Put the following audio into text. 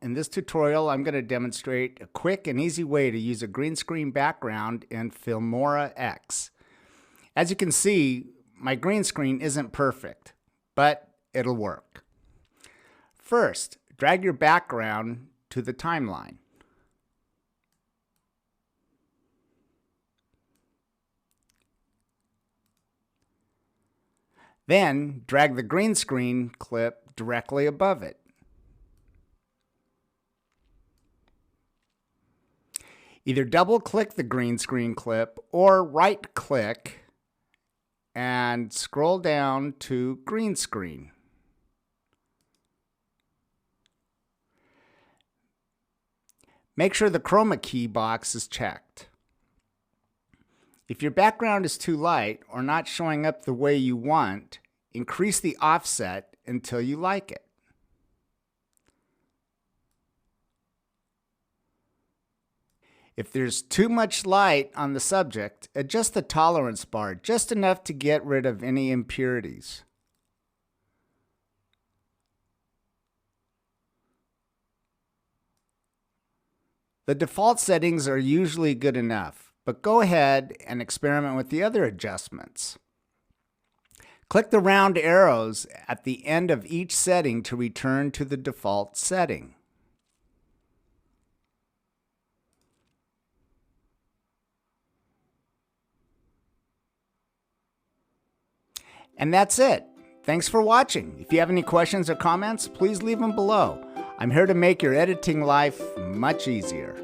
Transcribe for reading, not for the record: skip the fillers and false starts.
In this tutorial, I'm going to demonstrate a quick and easy way to use a green screen background in Filmora X. As you can see, my green screen isn't perfect, but it'll work. First, drag your background to the timeline. Then, drag the green screen clip directly above it. Either double-click the green screen clip or right-click and scroll down to green screen. Make sure the chroma key box is checked. If your background is too light or not showing up the way you want, increase the offset until you like it. If there's too much light on the subject, adjust the tolerance bar just enough to get rid of any impurities. The default settings are usually good enough, but go ahead and experiment with the other adjustments. Click the round arrows at the end of each setting to return to the default setting. And that's it. Thanks for watching. If you have any questions or comments, please leave them below. I'm here to make your editing life much easier.